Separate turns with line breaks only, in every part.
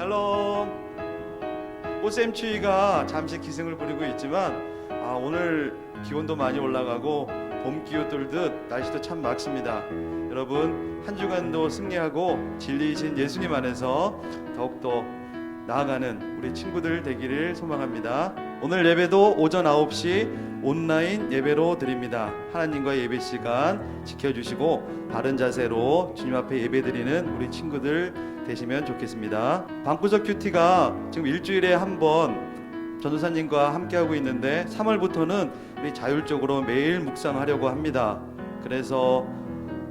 샬롬. 꽃샘추위가 잠시 기승을 부리고 있지만 오늘 기온도 많이 올라가고 봄 기후 뚫듯 날씨도 참 맑습니다. 여러분 한 주간도 승리하고 진리이신 예수님 안에서 더욱더 나아가는 우리 친구들 되기를 소망합니다. 오늘 예배도 오전 9시 온라인 예배로 드립니다. 하나님과의 예배 시간 지켜주시고 바른 자세로 주님 앞에 예배드리는 우리 친구들 되시면 좋겠습니다. 방구석 큐티가 지금 일주일에 한 번 전도사님과 함께하고 있는데 3월부터는 우리 자율적으로 매일 묵상하려고 합니다. 그래서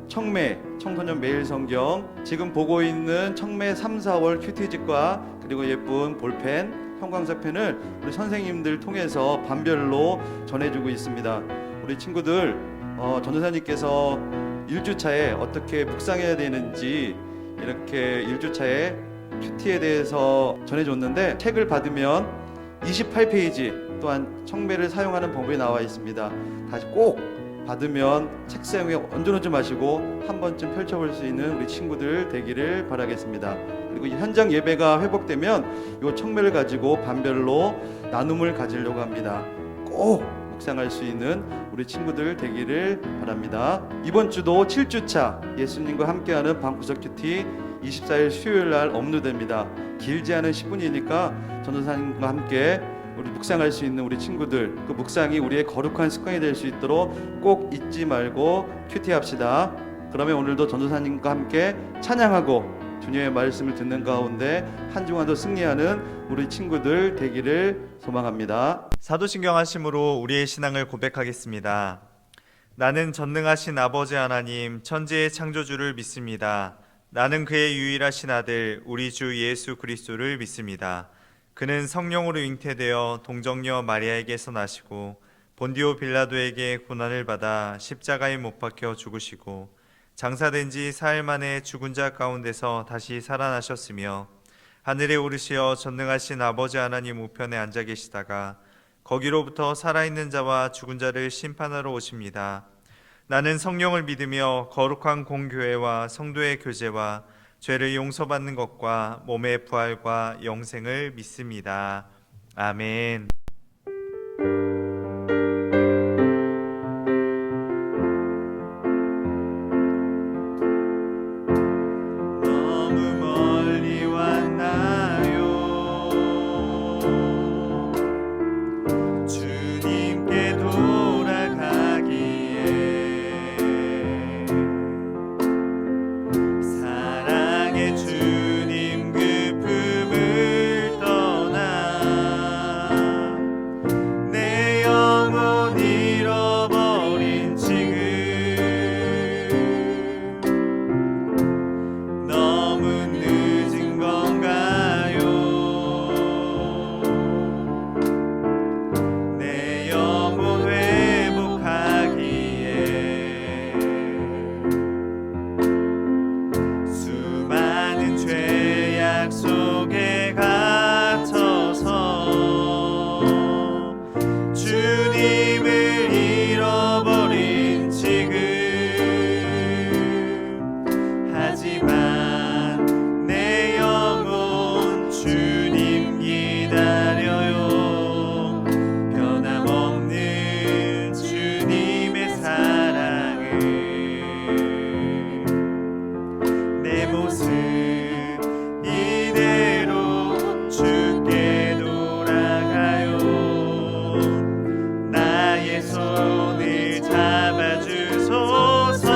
청소년 매일 성경, 지금 보고 있는 청매 3, 4월 큐티집과 그리고 예쁜 볼펜, 형광색펜을 우리 선생님들 통해서 반별로 전해주고 있습니다. 우리 친구들 전도사님께서 1주차에 어떻게 묵상해야 되는지 이렇게 1주차에 큐티에 대해서 전해줬는데 책을 받으면 28페이지 또한 청매를 사용하는 방법이 나와 있습니다. 다시 꼭 받으면 책상 위에 얹어놓지 마시고 한 번쯤 펼쳐볼 수 있는 우리 친구들 되기를 바라겠습니다. 그리고 현장 예배가 회복되면 이 청매를 가지고 반별로 나눔을 가지려고 합니다. 꼭 묵상할 수 있는 우리 친구들 되기를 바랍니다. 이번 주도 7주차 예수님과 함께하는 방구석 큐티 24일 수요일날 업로드됩니다. 길지 않은 10분이니까 전도사님과 함께 우리 묵상할 수 있는 우리 친구들, 그 묵상이 우리의 거룩한 습관이 될 수 있도록 꼭 잊지 말고 큐티합시다. 그러면 오늘도 전도사님과 함께 찬양하고 주님의 말씀을 듣는 가운데 한 주간도 승리하는 우리 친구들 되기를 소망합니다.
사도신경 하심으로 우리의 신앙을 고백하겠습니다. 나는 전능하신 아버지 하나님 천지의 창조주를 믿습니다. 나는 그의 유일하신 아들 우리 주 예수 그리스도를 믿습니다. 그는 성령으로 잉태되어 동정녀 마리아에게서 나시고 본디오 빌라도에게 고난을 받아 십자가에 못 박혀 죽으시고 장사된 지 사흘 만에 죽은 자 가운데서 다시 살아나셨으며 하늘에 오르시어 전능하신 아버지 하나님 우편에 앉아 계시다가 거기로부터 살아있는 자와 죽은 자를 심판하러 오십니다. 나는 성령을 믿으며 거룩한 공교회와 성도의 교제와 죄를 용서받는 것과 몸의 부활과 영생을 믿습니다. 아멘. 너무 멀리 왔나요? 주님께 돌아가기에 사랑의 주님 그 품을 떠나 내 영혼 잃어버린 지금 너무 늦은 건가요? 내 영혼 회복하기에 수많은 죄악 속에 갇혀서 주님을 잃어버린 지금 하지만 내 영혼 주님 기다려요. 변함없는 주님의 사랑을 내 모습 이대로 주께 돌아가요. 나의 손을 잡아주소서.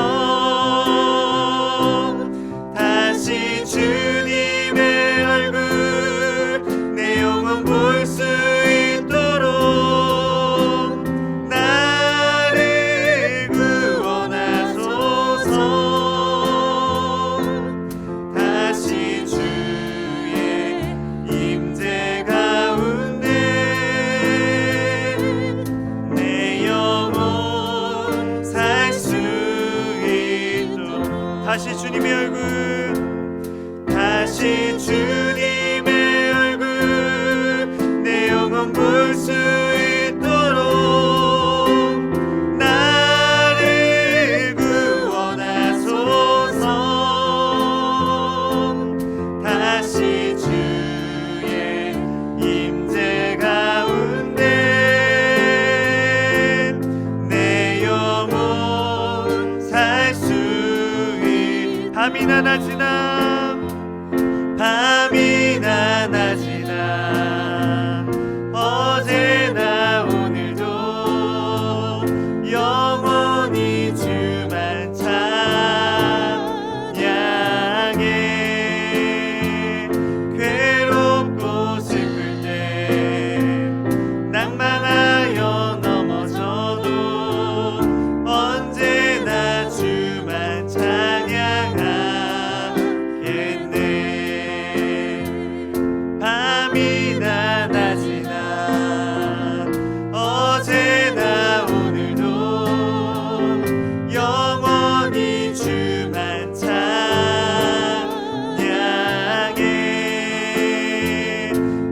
다시 주님의 얼굴 내 영혼 볼 수 있도록 나를 구원하소서. 다시 주의 임재 가운데 내 영혼 살 수 있도록 다시 주님의 얼굴 다시 주님의 얼굴 내 영혼 볼 수 있도록 나를 구원하소서. 다시 주 밤이나 낮이나 밤이나 낮이나 어제나 오늘도 영원히 주만 찬양해. 괴롭고 슬플 땐 낭망하여 넘어져도 언제나 주만 찬양하겠네. 밤이나 낮이나 어제나 오늘도 영원히 주만 찬양해.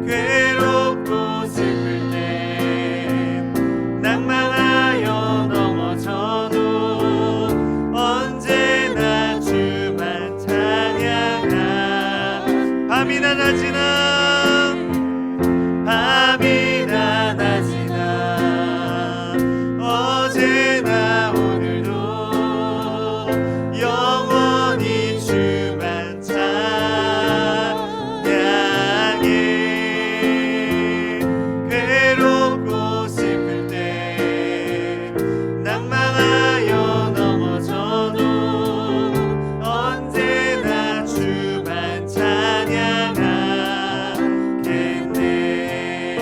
괴롭고 슬플 땐 낭망하여 넘어져도 언제나 주만 찬양하. 밤이나 낮이나 밤이나 낮이나 어제나 오늘도 영원히 주만 찬양해. 괴롭고 슬플 때 낭망하여 넘어져도 언제나 주만 찬양하겠네.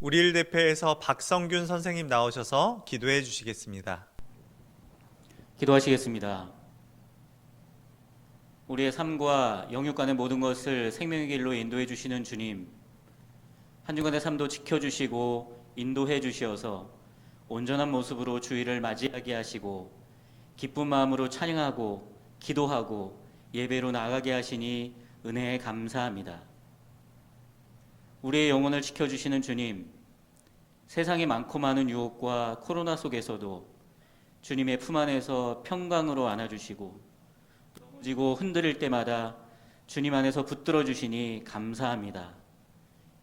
우리를 대표해서 박성균 선생님 나오셔서 기도해 주시겠습니다.
기도하시겠습니다. 우리의 삶과 영육간의 모든 것을 생명의 길로 인도해 주시는 주님, 한 주간의 삶도 지켜주시고 인도해 주시어서 온전한 모습으로 주일을 맞이하게 하시고 기쁜 마음으로 찬양하고 기도하고 예배로 나아가게 하시니 은혜에 감사합니다. 우리의 영혼을 지켜주시는 주님, 세상의 많고 많은 유혹과 코로나 속에서도 주님의 품 안에서 평강으로 안아주시고 넘어지고 흔들릴 때마다 주님 안에서 붙들어 주시니 감사합니다.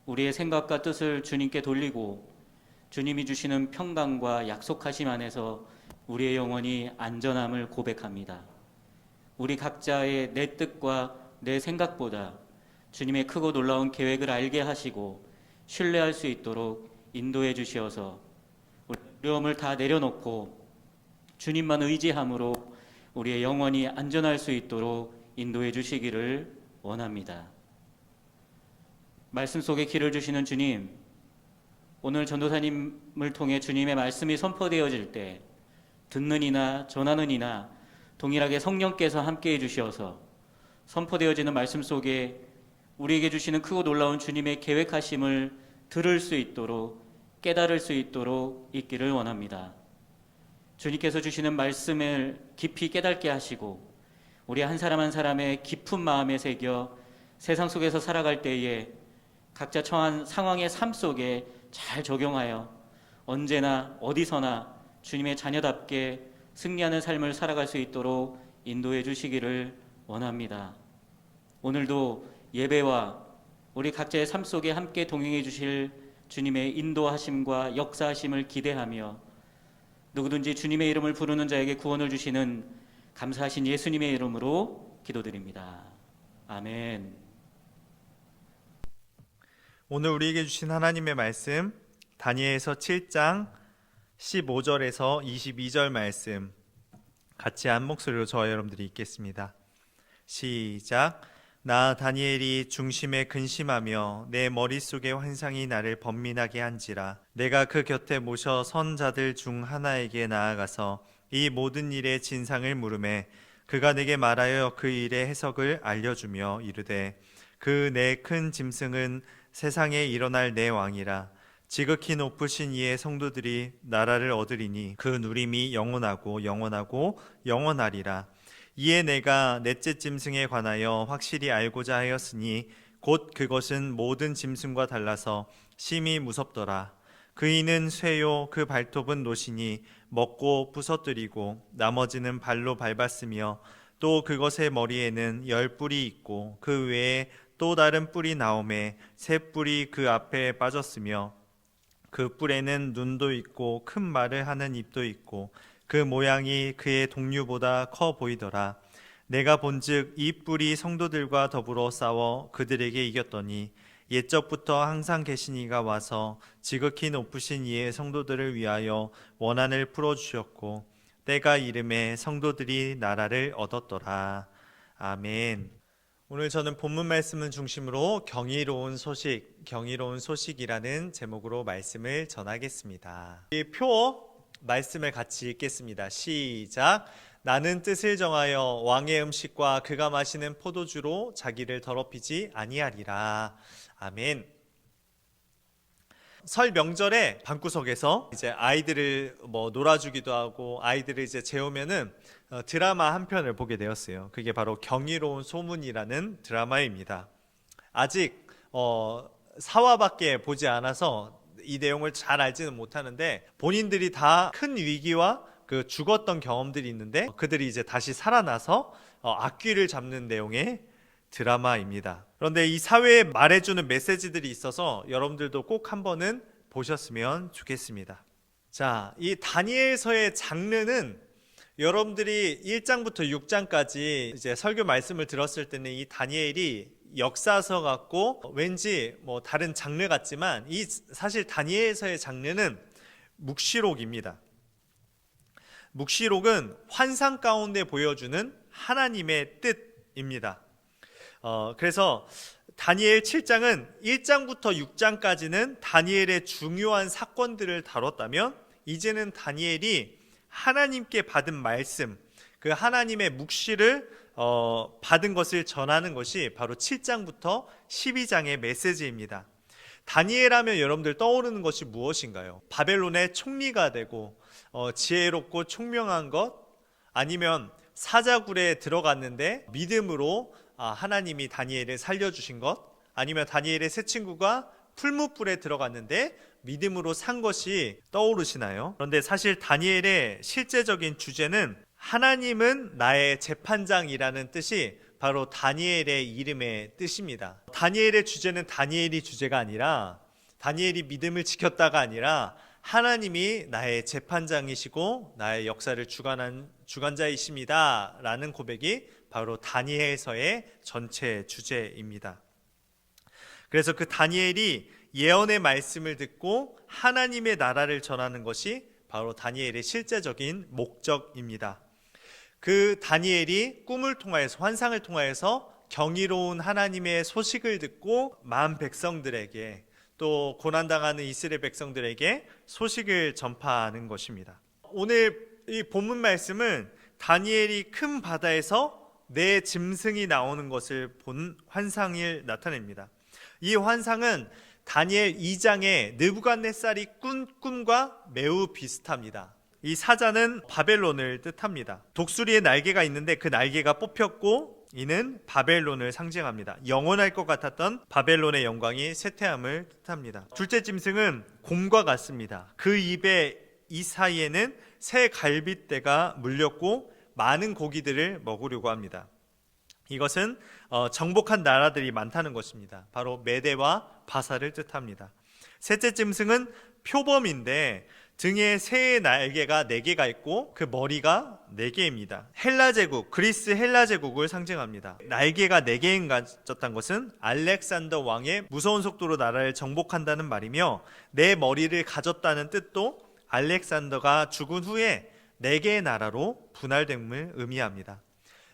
우리의 생각과 뜻을 주님께 돌리고 주님이 주시는 평강과 약속하심 안에서 우리의 영혼이 안전함을 고백합니다. 우리 각자의 내 뜻과 내 생각보다 주님의 크고 놀라운 계획을 알게 하시고 신뢰할 수 있도록 인도해 주시어서 우리 어려움을 다 내려놓고 주님만 의지함으로 우리의 영혼이 안전할 수 있도록 인도해 주시기를 원합니다. 말씀 속에 길을 주시는 주님, 오늘 전도사님을 통해 주님의 말씀이 선포되어질 때 듣는 이나 전하는 이나 동일하게 성령께서 함께해 주시어서 선포되어지는 말씀 속에 우리에게 주시는 크고 놀라운 주님의 계획하심을 들을 수 있도록 깨달을 수 있도록 있기를 원합니다. 주님께서 주시는 말씀을 깊이 깨닫게 하시고 우리 한 사람 한 사람의 깊은 마음에 새겨 세상 속에서 살아갈 때에 각자 처한 상황의 삶 속에 잘 적용하여 언제나 어디서나 주님의 자녀답게 승리하는 삶을 살아갈 수 있도록 인도해 주시기를 원합니다. 오늘도 예배와 우리 각자의 삶 속에 함께 동행해 주실 주님의 인도하심과 역사하심을 기대하며 누구든지 주님의 이름을 부르는 자에게 구원을 주시는 감사하신 예수님의 이름으로 기도드립니다. 아멘.
오늘 우리에게 주신 하나님의 말씀 다니엘서 7장 15절에서 22절 말씀 같이 한 목소리로 저와 여러분들이 읽겠습니다. 시작. 나 다니엘이 중심에 근심하며 내 머릿속의 환상이 나를 번민하게 한지라 내가 그 곁에 모셔 선 자들 중 하나에게 나아가서 이 모든 일의 진상을 물으매 그가 내게 말하여 그 일의 해석을 알려주며 이르되 그 내 큰 짐승은 세상에 일어날 내 왕이라 지극히 높으신 이의 성도들이 나라를 얻으리니 그 누림이 영원하고 영원하고 영원하리라. 이에 내가 넷째 짐승에 관하여 확실히 알고자 하였으니 곧 그것은 모든 짐승과 달라서 심히 무섭더라. 그 이는 쇠요 그 발톱은 노시니 먹고 부서뜨리고 나머지는 발로 밟았으며 또 그것의 머리에는 10뿔이 있고 그 외에 또 다른 뿔이 나오매 새 뿔이 그 앞에 빠졌으며 그 뿔에는 눈도 있고 큰 말을 하는 입도 있고 그 모양이 그의 동류보다 커 보이더라. 내가 본즉 이 뿔이 성도들과 더불어 싸워 그들에게 이겼더니 옛적부터 항상 계신 이가 와서 지극히 높으신 이의 성도들을 위하여 원한을 풀어주셨고 때가 이름에 성도들이 나라를 얻었더라. 아멘. 오늘 저는 본문 말씀을 중심으로 경이로운 소식이라는 제목으로 말씀을 전하겠습니다. 이 표 말씀을 같이 읽겠습니다. 시작. 나는 뜻을 정하여 왕의 음식과 그가 마시는 포도주로 자기를 더럽히지 아니하리라. 아멘. 설 명절에 방구석에서 이제 아이들을 놀아주기도 하고 아이들을 이제 재우면은 드라마 한 편을 보게 되었어요. 그게 바로 경이로운 소문이라는 드라마입니다. 아직 사화밖에 보지 않아서 이 내용을 잘 알지는 못하는데 본인들이 다 큰 위기와 그 죽었던 경험들이 있는데 그들이 이제 다시 살아나서 악귀를 잡는 내용의 드라마입니다. 그런데 이 사회에 말해주는 메시지들이 있어서 여러분들도 꼭 한번은 보셨으면 좋겠습니다. 자, 이 다니엘서의 장르는 여러분들이 1장부터 6장까지 이제 설교 말씀을 들었을 때는 이 다니엘이 역사서 같고 왠지 다른 장르 같지만 이 사실 다니엘서의 장르는 묵시록입니다. 묵시록은 환상 가운데 보여주는 하나님의 뜻입니다. 그래서 다니엘 7장은 1장부터 6장까지는 다니엘의 중요한 사건들을 다뤘다면 이제는 다니엘이 하나님께 받은 말씀, 그 하나님의 묵시를 받은 것을 전하는 것이 바로 7장부터 12장의 메시지입니다. 다니엘 하면 여러분들 떠오르는 것이 무엇인가요? 바벨론의 총리가 되고 지혜롭고 총명한 것, 아니면 사자굴에 들어갔는데 믿음으로 하나님이 다니엘을 살려주신 것, 아니면 다니엘의 새 친구가 풀무불에 들어갔는데 믿음으로 산 것이 떠오르시나요? 그런데 사실 다니엘의 실제적인 주제는 하나님은 나의 재판장이라는 뜻이 바로 다니엘의 이름의 뜻입니다. 다니엘의 주제는 다니엘이 주제가 아니라 다니엘이 믿음을 지켰다가 아니라 하나님이 나의 재판장이시고 나의 역사를 주관자이십니다 라는 고백이 바로 다니엘서의 전체 주제입니다. 그래서 그 다니엘이 예언의 말씀을 듣고 하나님의 나라를 전하는 것이 바로 다니엘의 실제적인 목적입니다. 그 다니엘이 꿈을 통하여서, 환상을 통하여서 경이로운 하나님의 소식을 듣고 만 백성들에게, 또 고난당하는 이스라엘 백성들에게 소식을 전파하는 것입니다. 오늘 이 본문 말씀은 다니엘이 큰 바다에서 네 짐승이 나오는 것을 본 환상을 나타냅니다. 이 환상은 다니엘 2장의 느부갓네살이 꾼 꿈과 매우 비슷합니다. 이 사자는 바벨론을 뜻합니다. 독수리의 날개가 있는데 그 날개가 뽑혔고 이는 바벨론을 상징합니다. 영원할 것 같았던 바벨론의 영광이 쇠퇴함을 뜻합니다. 둘째 짐승은 곰과 같습니다. 그 입에 이 사이에는 새 갈빗대가 물렸고 많은 고기들을 먹으려고 합니다. 이것은 정복한 나라들이 많다는 것입니다. 바로 메대와 바사를 뜻합니다. 셋째 짐승은 표범인데 등에 새의 날개가 4개가 있고 그 머리가 4개입니다. 헬라 제국, 그리스 헬라 제국을 상징합니다. 날개가 4개인 가졌다는 것은 알렉산더 왕의 무서운 속도로 나라를 정복한다는 말이며 내 머리를 가졌다는 뜻도 알렉산더가 죽은 후에 4개의 나라로 분할됨을 의미합니다.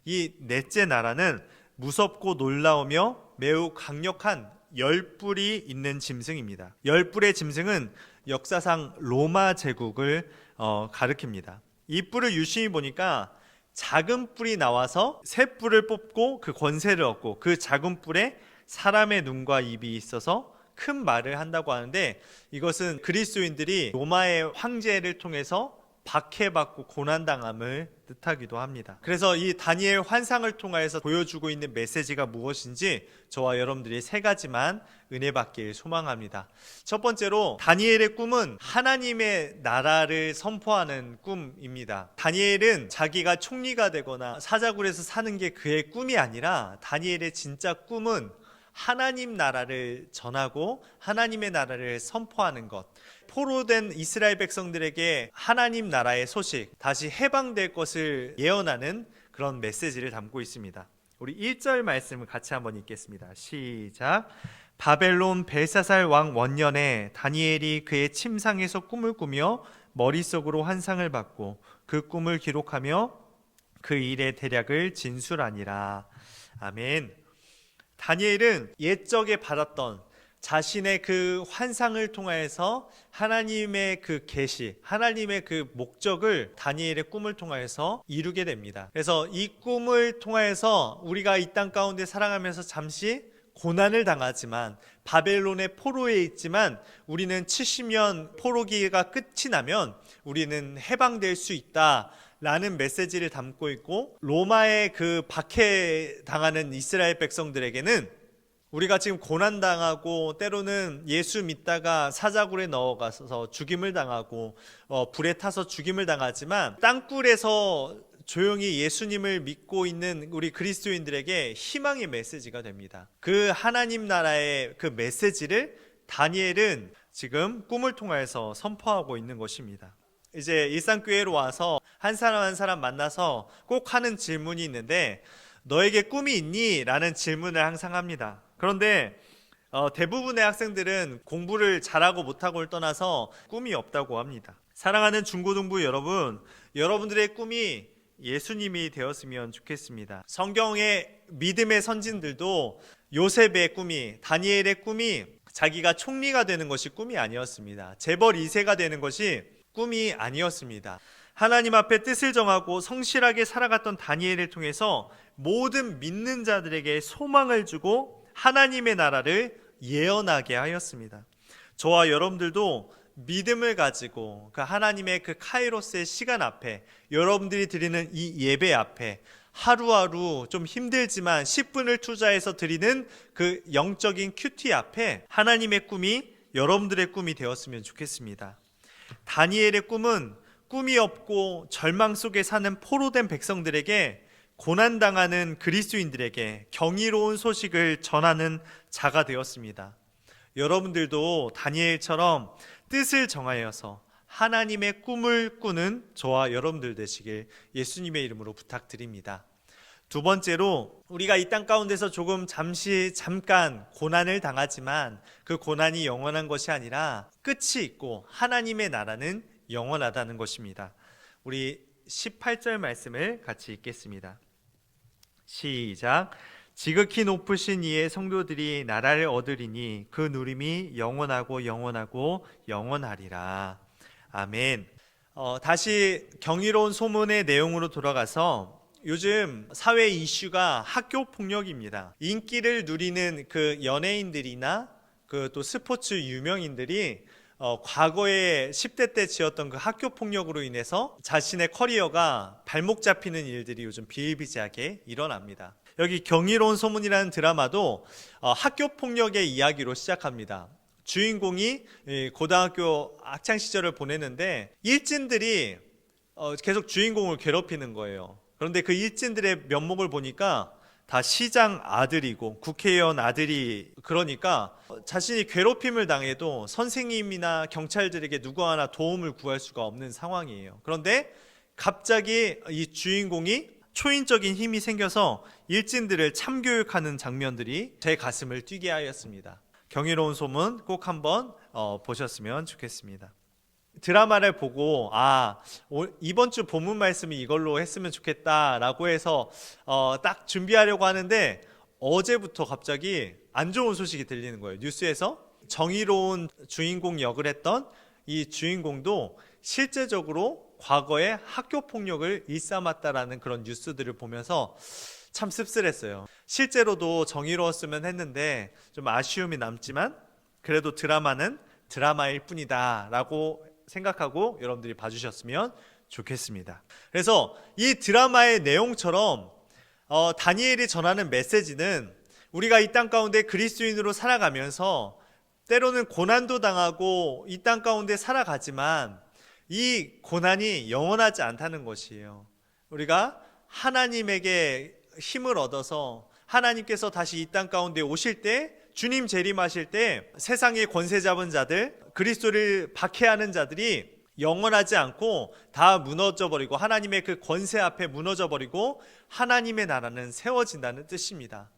이 넷째 나라는 무섭고 놀라우며 매우 강력한 10뿔이 있는 짐승입니다. 10뿔의 짐승은 역사상 로마 제국을 가리킵니다. 이 뿔을 유심히 보니까 작은 뿔이 나와서 새 뿔을 뽑고 그 권세를 얻고 그 작은 뿔에 사람의 눈과 입이 있어서 큰 말을 한다고 하는데 이것은 그리스도인들이 로마의 황제를 통해서 박해받고 고난당함을 뜻하기도 합니다. 그래서 이 다니엘 환상을 통해서 보여주고 있는 메시지가 무엇인지 저와 여러분들이 3가지만 은혜 받길 소망합니다. 첫 번째로 다니엘의 꿈은 하나님의 나라를 선포하는 꿈입니다. 다니엘은 자기가 총리가 되거나 사자굴에서 사는 게 그의 꿈이 아니라 다니엘의 진짜 꿈은 하나님 나라를 전하고 하나님의 나라를 선포하는 것, 포로된 이스라엘 백성들에게 하나님 나라의 소식, 다시 해방될 것을 예언하는 그런 메시지를 담고 있습니다. 우리 1절 말씀을 같이 한번 읽겠습니다. 시작. 바벨론 벨사살 왕 원년에 다니엘이 그의 침상에서 꿈을 꾸며 머릿속으로 환상을 받고 그 꿈을 기록하며 그 일의 대략을 진술하니라. 아멘. 다니엘은 옛적에 받았던 자신의 그 환상을 통하여서 하나님의 그 계시, 하나님의 그 목적을 다니엘의 꿈을 통하여서 이루게 됩니다. 그래서 이 꿈을 통하여서 우리가 이 땅 가운데 살아가면서 잠시 고난을 당하지만, 바벨론의 포로에 있지만 우리는 70년 포로기가 끝이 나면 우리는 해방될 수 있다 라는 메시지를 담고 있고, 로마의 그 박해당하는 이스라엘 백성들에게는 우리가 지금 고난당하고 때로는 예수 믿다가 사자굴에 넣어가서 죽임을 당하고 불에 타서 죽임을 당하지만, 땅굴에서 조용히 예수님을 믿고 있는 우리 그리스도인들에게 희망의 메시지가 됩니다. 그 하나님 나라의 그 메시지를 다니엘은 지금 꿈을 통해서 선포하고 있는 것입니다. 이제 일상교회로 와서 한 사람 만나서 꼭 하는 질문이 있는데, 너에게 꿈이 있니? 라는 질문을 항상 합니다. 그런데 대부분의 학생들은 공부를 잘하고 못하고를 떠나서 꿈이 없다고 합니다. 사랑하는 중고등부 여러분, 여러분들의 꿈이 예수님이 되었으면 좋겠습니다. 성경의 믿음의 선진들도 요셉의 꿈이, 다니엘의 꿈이 자기가 총리가 되는 것이 꿈이 아니었습니다. 재벌 2세가 되는 것이 꿈이 아니었습니다. 하나님 앞에 뜻을 정하고 성실하게 살아갔던 다니엘을 통해서 모든 믿는 자들에게 소망을 주고 하나님의 나라를 예언하게 하였습니다. 저와 여러분들도 믿음을 가지고 그 하나님의 그 카이로스의 시간 앞에, 여러분들이 드리는 이 예배 앞에 하루하루 좀 힘들지만 10분을 투자해서 드리는 그 영적인 큐티 앞에 하나님의 꿈이 여러분들의 꿈이 되었으면 좋겠습니다. 다니엘의 꿈은 꿈이 없고 절망 속에 사는 포로된 백성들에게, 고난당하는 그리스도인들에게 경이로운 소식을 전하는 자가 되었습니다. 여러분들도 다니엘처럼 뜻을 정하여서 하나님의 꿈을 꾸는 저와 여러분들 되시길 예수님의 이름으로 부탁드립니다. 두 번째로, 우리가 이 땅 가운데서 잠깐 고난을 당하지만 그 고난이 영원한 것이 아니라 끝이 있고 하나님의 나라는 영원하다는 것입니다. 우리 18절 말씀을 같이 읽겠습니다. 시작. 지극히 높으신 이의 성도들이 나라를 얻으리니 그 누림이 영원하고 영원하고 영원하리라. 아멘. 다시 경이로운 소문의 내용으로 돌아가서, 요즘 사회 이슈가 학교 폭력입니다. 인기를 누리는 그 연예인들이나 그 또 스포츠 유명인들이 과거에 10대 때 지었던 그 학교 폭력으로 인해서 자신의 커리어가 발목 잡히는 일들이 요즘 비일비재하게 일어납니다. 여기 경이로운 소문이라는 드라마도 학교 폭력의 이야기로 시작합니다. 주인공이 고등학교 학창 시절을 보내는데 일진들이 계속 주인공을 괴롭히는 거예요. 그런데 그 일진들의 면목을 보니까 다 시장 아들이고 국회의원 아들이, 그러니까 자신이 괴롭힘을 당해도 선생님이나 경찰들에게 누구 하나 도움을 구할 수가 없는 상황이에요. 그런데 갑자기 이 주인공이 초인적인 힘이 생겨서 일진들을 참교육하는 장면들이 제 가슴을 뛰게 하였습니다. 경이로운 소문 꼭 한번 보셨으면 좋겠습니다. 드라마를 보고 이번 주 본문 말씀이 이걸로 했으면 좋겠다라고 해서 딱 준비하려고 하는데, 어제부터 갑자기 안 좋은 소식이 들리는 거예요. 뉴스에서 정의로운 주인공 역을 했던 이 주인공도 실제적으로 과거에 학교 폭력을 일삼았다라는 그런 뉴스들을 보면서 참 씁쓸했어요. 실제로도 정의로웠으면 했는데 좀 아쉬움이 남지만, 그래도 드라마는 드라마일 뿐이다 라고 생각하고 여러분들이 봐주셨으면 좋겠습니다. 그래서 이 드라마의 내용처럼 다니엘이 전하는 메시지는, 우리가 이 땅 가운데 그리스도인으로 살아가면서 때로는 고난도 당하고 이 땅 가운데 살아가지만 이 고난이 영원하지 않다는 것이에요. 우리가 하나님에게 힘을 얻어서 하나님께서 다시 이 땅 가운데 오실 때, 주님 재림하실 때 세상의 권세 잡은 자들, 그리스도를 박해하는 자들이 영원하지 않고 다 무너져 버리고 하나님의 그 권세 앞에 무너져 버리고 하나님의 나라는 세워진다는 뜻입니다.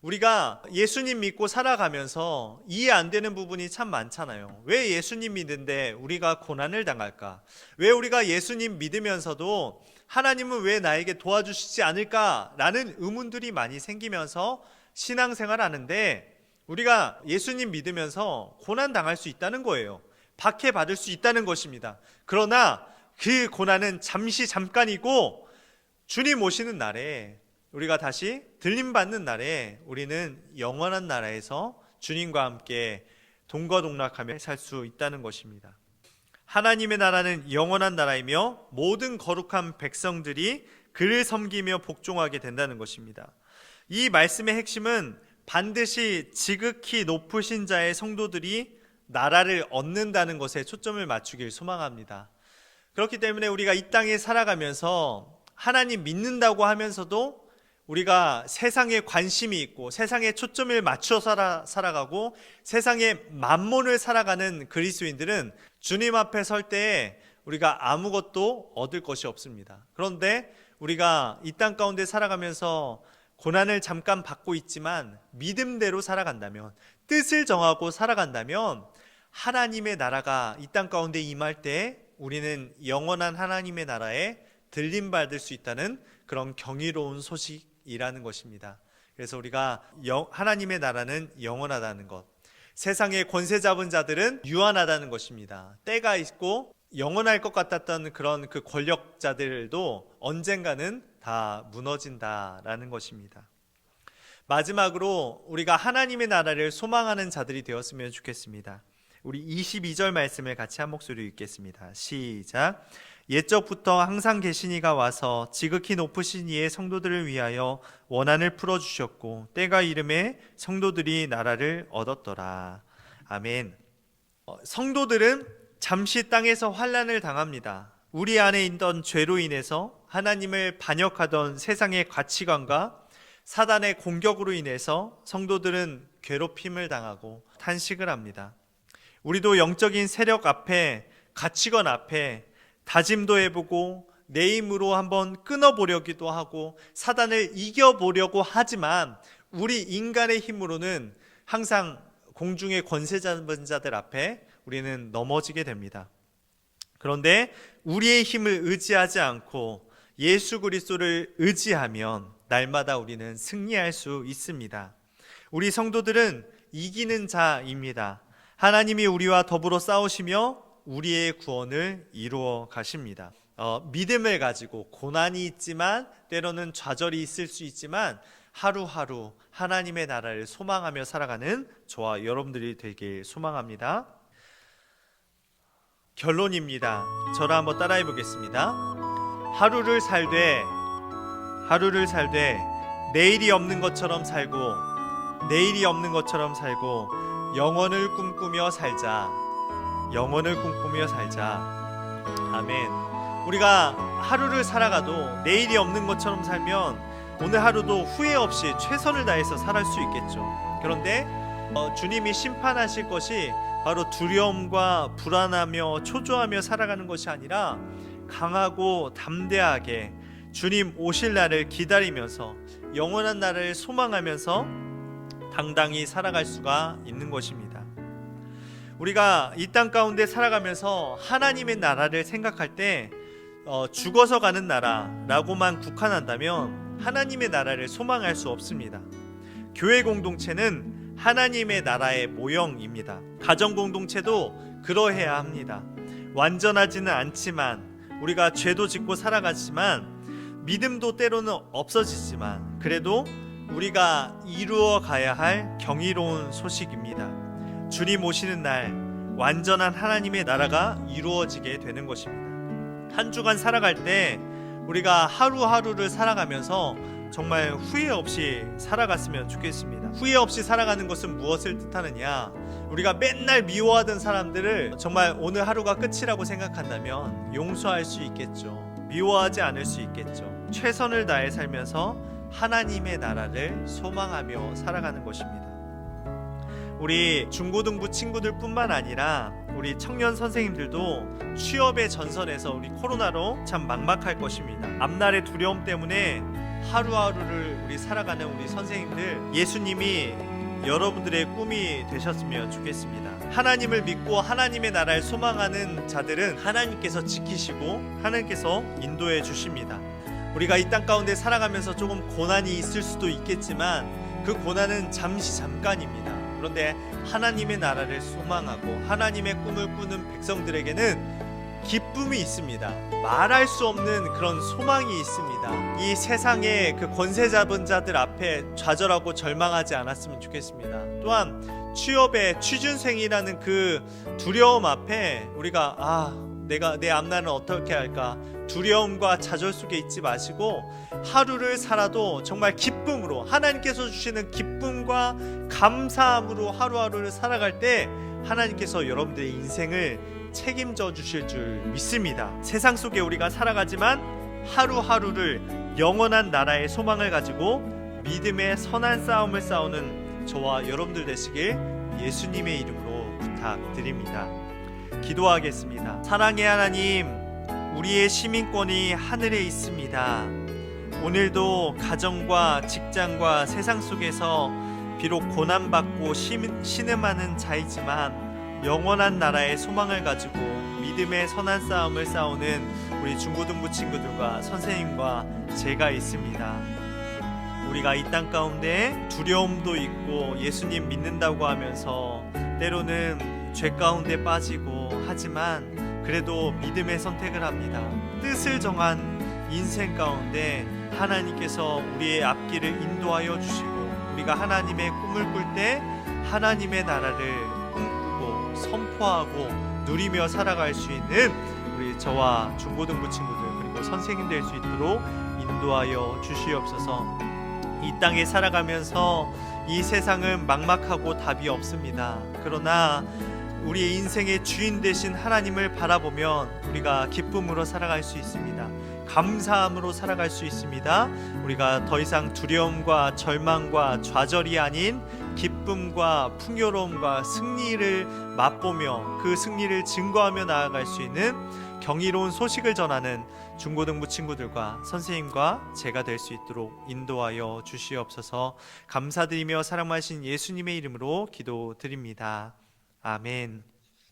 우리가 예수님 믿고 살아가면서 이해 안 되는 부분이 참 많잖아요. 왜 예수님 믿는데 우리가 고난을 당할까? 왜 우리가 예수님 믿으면서도 하나님은 왜 나에게 도와주시지 않을까라는 의문들이 많이 생기면서 신앙생활 하는데, 우리가 예수님 믿으면서 고난 당할 수 있다는 거예요. 박해받을 수 있다는 것입니다. 그러나 그 고난은 잠깐이고 주님 오시는 날에, 우리가 다시 들림받는 날에 우리는 영원한 나라에서 주님과 함께 동거동락하며 살 수 있다는 것입니다. 하나님의 나라는 영원한 나라이며 모든 거룩한 백성들이 그를 섬기며 복종하게 된다는 것입니다. 이 말씀의 핵심은 반드시 지극히 높으신 자의 성도들이 나라를 얻는다는 것에 초점을 맞추길 소망합니다. 그렇기 때문에 우리가 이 땅에 살아가면서 하나님 믿는다고 하면서도 우리가 세상에 관심이 있고 세상에 초점을 맞춰 살아가고 세상의 만몬을 살아가는 그리스도인들은 주님 앞에 설 때에 우리가 아무것도 얻을 것이 없습니다. 그런데 우리가 이 땅 가운데 살아가면서 고난을 잠깐 받고 있지만 믿음대로 살아간다면, 뜻을 정하고 살아간다면 하나님의 나라가 이 땅 가운데 임할 때 우리는 영원한 하나님의 나라에 들림받을 수 있다는 그런 경이로운 소식이라는 것입니다. 그래서 우리가 하나님의 나라는 영원하다는 것, 세상의 권세 잡은 자들은 유한하다는 것입니다. 때가 있고 영원할 것 같았던 그런 그 권력자들도 언젠가는 다 무너진다라는 것입니다. 마지막으로 우리가 하나님의 나라를 소망하는 자들이 되었으면 좋겠습니다. 우리 22절 말씀을 같이 한 목소리로 읽겠습니다. 시작. 옛적부터 항상 계신 이가 와서 지극히 높으신 이의 성도들을 위하여 원한을 풀어주셨고 때가 이름에 성도들이 나라를 얻었더라. 아멘. 성도들은 잠시 땅에서 환난을 당합니다. 우리 안에 있던 죄로 인해서 하나님을 반역하던 세상의 가치관과 사단의 공격으로 인해서 성도들은 괴롭힘을 당하고 탄식을 합니다. 우리도 영적인 세력 앞에, 가치관 앞에 다짐도 해보고 내 힘으로 한번 끊어보려기도 하고 사단을 이겨보려고 하지만 우리 인간의 힘으로는 항상 공중의 권세 잡은 자들 앞에 우리는 넘어지게 됩니다. 그런데 우리의 힘을 의지하지 않고 예수 그리스도를 의지하면 날마다 우리는 승리할 수 있습니다. 우리 성도들은 이기는 자입니다. 하나님이 우리와 더불어 싸우시며 우리의 구원을 이루어 가십니다. 믿음을 가지고 고난이 있지만 때로는 좌절이 있을 수 있지만 하루하루 하나님의 나라를 소망하며 살아가는 저와 여러분들이 되길 소망합니다. 결론입니다. 저를 한번 따라해 보겠습니다. 하루를 살되 내일이 없는 것처럼 살고 내일이 없는 것처럼 살고 영원을 꿈꾸며 살자. 아멘. 우리가 하루를 살아가도 내일이 없는 것처럼 살면 오늘 하루도 후회 없이 최선을 다해서 살아갈 수 있겠죠. 그런데 주님이 심판하실 것이 바로 두려움과 불안하며 초조하며 살아가는 것이 아니라 강하고 담대하게 주님 오실 날을 기다리면서 영원한 나라를 소망하면서 당당히 살아갈 수가 있는 것입니다. 우리가 이 땅 가운데 살아가면서 하나님의 나라를 생각할 때 죽어서 가는 나라라고만 국한한다면 하나님의 나라를 소망할 수 없습니다. 교회 공동체는 하나님의 나라의 모형입니다. 가정 공동체도 그러해야 합니다. 완전하지는 않지만 우리가 죄도 짓고 살아가지만 믿음도 때로는 없어지지만 그래도 우리가 이루어 가야 할 경이로운 소식입니다. 주님 오시는 날 완전한 하나님의 나라가 이루어지게 되는 것입니다. 한 주간 살아갈 때 우리가 하루하루를 살아가면서 정말 후회 없이 살아갔으면 좋겠습니다. 후회 없이 살아가는 것은 무엇을 뜻하느냐? 우리가 맨날 미워하던 사람들을 정말 오늘 하루가 끝이라고 생각한다면 용서할 수 있겠죠. 미워하지 않을 수 있겠죠. 최선을 다해 살면서 하나님의 나라를 소망하며 살아가는 것입니다. 우리 중고등부 친구들 뿐만 아니라 우리 청년 선생님들도 취업의 전선에서 우리 코로나로 참 막막할 것입니다. 앞날의 두려움 때문에 하루하루를 우리 살아가는 우리 선생님들, 예수님이 여러분들의 꿈이 되셨으면 좋겠습니다. 하나님을 믿고 하나님의 나라를 소망하는 자들은 하나님께서 지키시고 하나님께서 인도해 주십니다. 우리가 이 땅 가운데 살아가면서 조금 고난이 있을 수도 있겠지만 그 고난은 잠깐입니다. 그런데 하나님의 나라를 소망하고 하나님의 꿈을 꾸는 백성들에게는 기쁨이 있습니다. 말할 수 없는 그런 소망이 있습니다. 이 세상의 그 권세 잡은 자들 앞에 좌절하고 절망하지 않았으면 좋겠습니다. 또한 취업의 취준생이라는 그 두려움 앞에 우리가 내가 내 앞날은 어떻게 할까 두려움과 좌절 속에 있지 마시고 하루를 살아도 정말 기쁨으로 하나님께서 주시는 기쁨과 감사함으로 하루하루를 살아갈 때 하나님께서 여러분들의 인생을 책임져 주실 줄 믿습니다. 세상 속에 우리가 살아가지만 하루하루를 영원한 나라의 소망을 가지고 믿음의 선한 싸움을 싸우는 저와 여러분들 되시길 예수님의 이름으로 부탁드립니다. 기도하겠습니다. 사랑의 하나님, 우리의 시민권이 하늘에 있습니다. 오늘도 가정과 직장과 세상 속에서 비록 고난받고 신음하는 자이지만 영원한 나라의 소망을 가지고 믿음의 선한 싸움을 싸우는 우리 중고등부 친구들과 선생님과 제가 있습니다. 우리가 이 땅 가운데 두려움도 있고 예수님 믿는다고 하면서 때로는 죄 가운데 빠지고 하지만 그래도 믿음의 선택을 합니다. 뜻을 정한 인생 가운데 하나님께서 우리의 앞길을 인도하여 주시고 우리가 하나님의 꿈을 꿀 때 하나님의 나라를 꿈꾸고 선포하고 누리며 살아갈 수 있는 우리 저와 중고등부 친구들 그리고 선생님 될 수 있도록 인도하여 주시옵소서. 이 땅에 살아가면서 이 세상은 막막하고 답이 없습니다. 그러나 우리의 인생의 주인 되신 하나님을 바라보면 우리가 기쁨으로 살아갈 수 있습니다. 감사함으로 살아갈 수 있습니다. 우리가 더 이상 두려움과 절망과 좌절이 아닌 기쁨과 풍요로움과 승리를 맛보며 그 승리를 증거하며 나아갈 수 있는 경이로운 소식을 전하는 중고등부 친구들과 선생님과 제가 될 수 있도록 인도하여 주시옵소서. 감사드리며 사랑하신 예수님의 이름으로 기도드립니다. 아멘.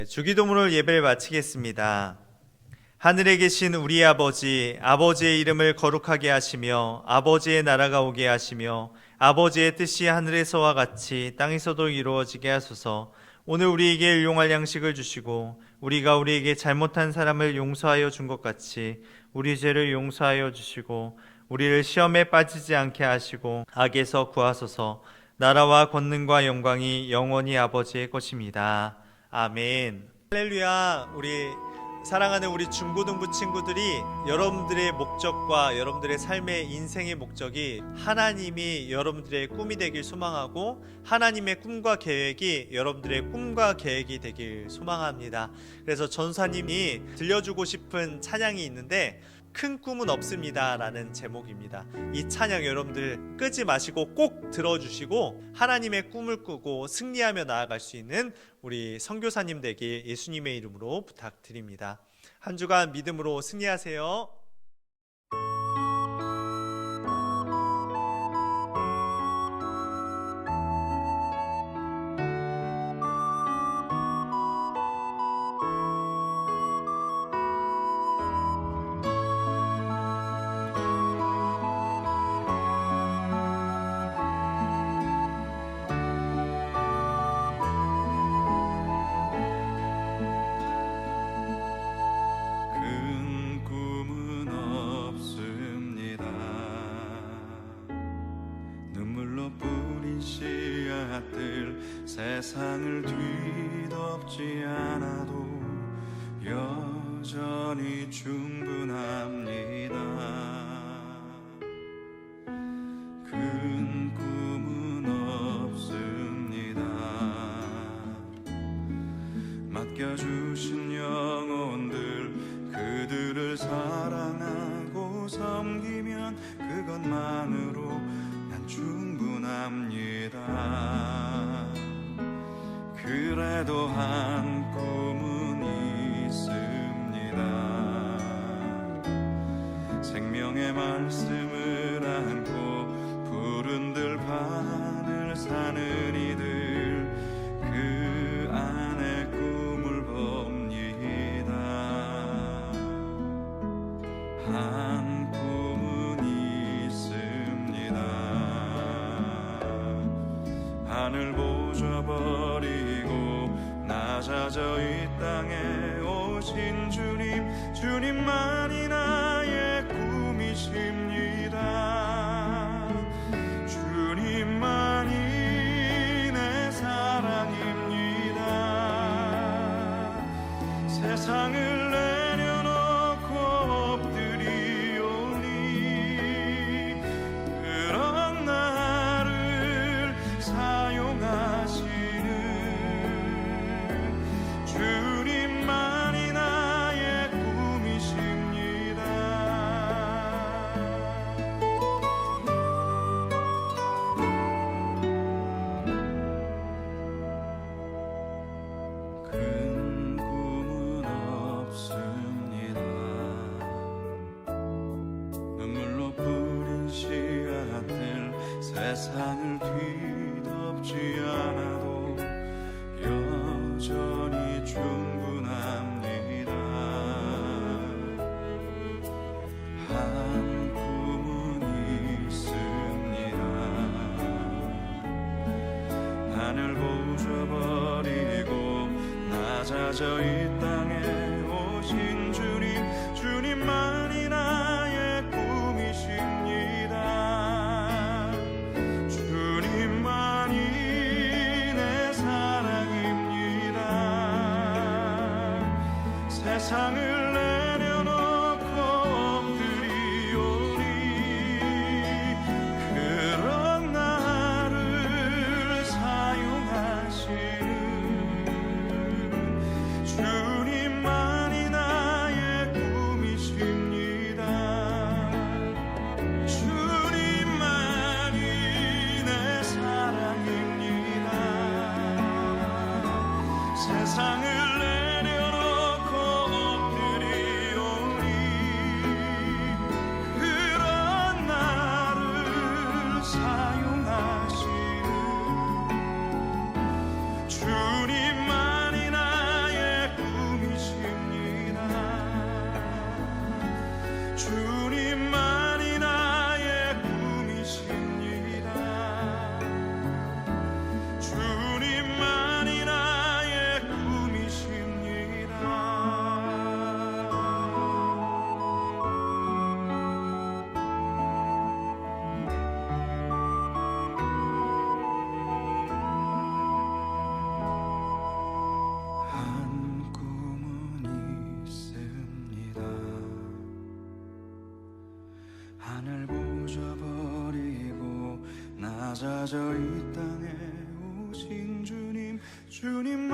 주기도문을 예배를 마치겠습니다. 하늘에 계신 우리 아버지, 아버지의 이름을 거룩하게 하시며 아버지의 나라가 오게 하시며 아버지의 뜻이 하늘에서와 같이 땅에서도 이루어지게 하소서. 오늘 우리에게 일용할 양식을 주시고 우리가 우리에게 잘못한 사람을 용서하여 준 것 같이 우리 죄를 용서하여 주시고 우리를 시험에 빠지지 않게 하시고 악에서 구하소서. 나라와 권능과 영광이 영원히 아버지의 것입니다. 아멘. 할렐루야. 우리 사랑하는 우리 중고등부 친구들이 여러분들의 목적과 여러분들의 삶의 인생의 목적이 하나님이 여러분들의 꿈이 되길 소망하고 하나님의 꿈과 계획이 여러분들의 꿈과 계획이 되길 소망합니다. 그래서 전사님이 들려주고 싶은 찬양이 있는데 큰 꿈은 없습니다 라는 제목입니다. 이 찬양 여러분들 끄지 마시고 꼭 들어주시고 하나님의 꿈을 꾸고 승리하며 나아갈 수 있는 우리 선교사님 되길 예수님의 이름으로 부탁드립니다. 한 주간 믿음으로 승리하세요.
세상을 뒤덮지 않아도 여전히 충분합니다. 큰 꿈은 없습니다. 맡겨주신 영혼들 그들을 사랑하고 섬기면 그것만으로 충분합니다. 그래도 한 꿈은 있습니다. 생명의 말씀을 안고 푸른 들판을 사는 이들, 그 안에 꿈을 봅니다. 한 꿈은 있습니다. 하늘 보좌 버리고 낮아져 이 땅에 오신 주님, 주님만이 나의 꿈이십니다. 주님만이 내 사랑입니다. 세상을 내려놓고 엎드리오니 그런 나를 사용하시는 주님만이 나의 꿈이십니다. 큰 꿈은 없습니다. 눈물로 뿌린 씨앗들 세상을 뒤덮지 않아도 여전히 충분합니다. 한 꿈은 있습니다. 하늘 보좌 버리고 낮아져 이 땅에 오신 주님, 주님만이 나의 꿈이십니다. 주님만이 내 사랑입니다. 세상을 내려놓고 엎드리오니 그런 나를 사용하시는 주님만이 나의 꿈이십니다. 주님만이 내 사랑입니다. 세상을 내려놓고 엎드리오니 그런 나를 사용하시는 주님만이 나의 꿈이십니다. 주님만이 나의 꿈이십니다. 주님만이 나의 꿈이십니다. 한 꿈은 있습니다. 하늘 보좌 버리고 낮아져 이 땅에 오신 주님, 주님